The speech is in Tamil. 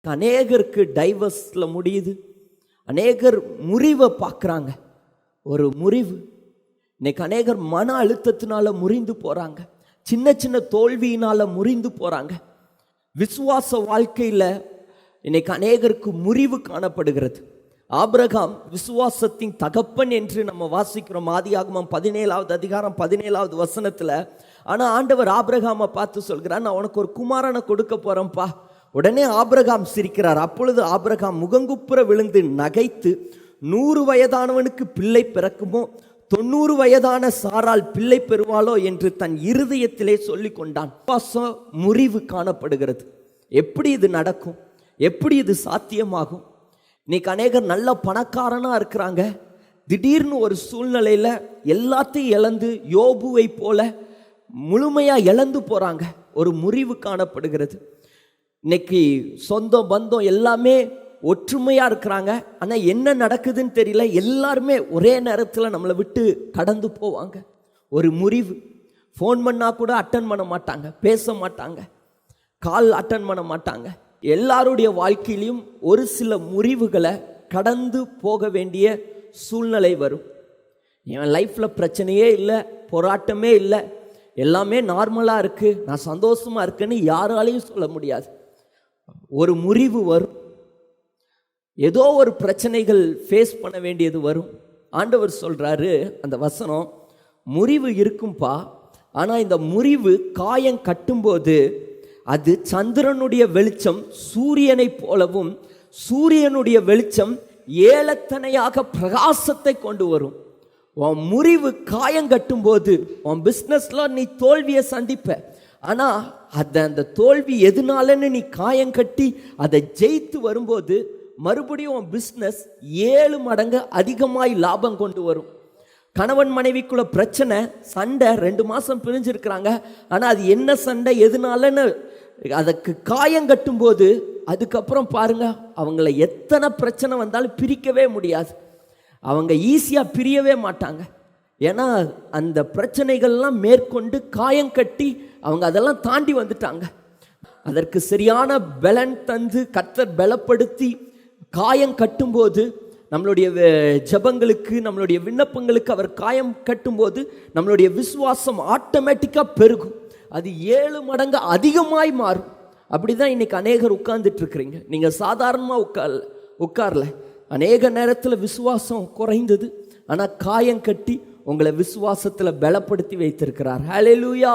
அநேகருக்கு டைவர்ஸ்ல முடியுது. அநேகர் முறிவை பார்க்குறாங்க. ஒரு முறிவு. இன்னைக்கு அநேகர் மன அழுத்தத்தினால முறிந்து போறாங்க. சின்ன சின்ன தோல்வியினால முறிந்து போறாங்க. விசுவாச வாழ்க்கையில இன்னைக்கு அநேகருக்கு முறிவு காணப்படுகிறது. ஆபிரகாம் விசுவாசத்தின் தகப்பன் என்று நம்ம வாசிக்கிறோம் ஆதியாகமம் 17வது அதிகாரம் 17வது வசனத்துல. ஆனா ஆண்டவர் ஆபிரகாமை பார்த்து சொல்கிறார், நான் உனக்கு ஒரு குமாரனை கொடுக்க போறேன்ப்பா. உடனே ஆபிரகாம் சிரிக்கிறார். அப்பொழுது ஆபிரகாம் முகங்குப்புற விழுந்து நகைத்து, 100 வயதானவனுக்கு பிள்ளை பிறக்குமோ, 90 வயதான சாரால் பிள்ளை பெறுவாளோ என்று தன் இருதயத்திலே சொல்லி கொண்டான். விசுவாச முறிவு காணப்படுகிறது. எப்படி இது நடக்கும்? எப்படி இது சாத்தியமாகும்? இன்னைக்கு அநேகர் நல்ல பணக்காரனா இருக்கிறாங்க. திடீர்னு ஒரு சூழ்நிலையில எல்லாத்தையும் இழந்து யோபுவை போல முழுமையா இழந்து போறாங்க. ஒரு முறிவு காணப்படுகிறது. இன்னைக்கு சொந்தம் பந்தம் எல்லாமே ஒற்றுமையா இருக்கிறாங்க. ஆனா என்ன நடக்குதுன்னு தெரியல. எல்லாருமே ஒரே நேரத்தில் நம்மளை விட்டு கடந்து போவாங்க. ஒரு முறிவு. ஃபோன் பண்ணா கூட அட்டன் பண்ண மாட்டாங்க, பேச மாட்டாங்க, கால் அட்டன் பண்ண மாட்டாங்க. எல்லாருடைய வாழ்க்கையிலையும் ஒரு சில முறிவுகளை கடந்து போக வேண்டிய சூழ்நிலை வரும். என் லைஃப்ல பிரச்சனையே இல்லை, போராட்டமே இல்லை, எல்லாமே நார்மலா இருக்கு, நான் சந்தோஷமா இருக்குன்னு யாராலையும் சொல்ல முடியாது. ஒரு முறிவு வரும். ஏதோ ஒரு பிரச்சனைகள் ஃபேஸ் பண்ண வேண்டியது வரும். ஆண்டவர் சொல்றாரு அந்த வசனம், முறிவு இருக்கும்பா, ஆனா இந்த முறிவு காயம் கட்டும்போது அது சந்திரனுடைய வெளிச்சம் சூரியனை போலவும், சூரியனுடைய வெளிச்சம் ஏலத்தனையாக பிரகாசத்தை கொண்டு வரும். உன் முறிவு காயம் கட்டும்போது உன் பிஸ்னஸ்ல நீ தோல்வியை சந்திப்ப. ஆனா அந்த தோல்வி எதுனாலன்னு நீ காயம் கட்டி அதை ஜெயித்து வரும்போது மறுபடியும் உன் பிஸ்னஸ் 7 மடங்கு அதிகமாய் லாபம் கொண்டு வரும். கணவன் மனைவிக்குள்ள பிரச்சனை, சண்டை, 2 மாசம் பிரிஞ்சிருக்கிறாங்க. ஆனா அது என்ன சண்டை, எதுனாலன்னு அதுக்கு காயம் கட்டும் போது அதுக்கப்புறம் பாருங்க, அவங்கள எத்தனை பிரச்சனை வந்தாலும் பிரிக்கவே முடியாது. அவங்க ஈஸியா பிரியவே மாட்டாங்க. ஏன்னா அந்த பிரச்சனைகள்லாம் மேற்கொண்டு காயம் கட்டி அவங்க அதெல்லாம் தாண்டி வந்துட்டாங்க. அதற்கு சரியான பலன் தந்து கர்த்தர் பலப்படுத்தி காயம் கட்டும்போது, நம்மளுடைய ஜெபங்களுக்கு, நம்மளுடைய விண்ணப்பங்களுக்கு அவர் காயம் கட்டும்போது நம்மளுடைய விசுவாசம் ஆட்டோமேட்டிக்கா பெருகும். அது 7 மடங்கு அதிகமாய் மாறும். அப்படிதான் இன்னைக்கு அநேகர் உட்கார்ந்துட்டு இருக்கிறீங்க. நீங்க சாதாரணமா உட்கார்ல. அநேக நேரத்தில் விசுவாசம் குறைந்தது, ஆனா காயம் கட்டி உங்களை விசுவாசத்துல பலப்படுத்தி வைத்திருக்கிறார். ஹல்லேலூயா.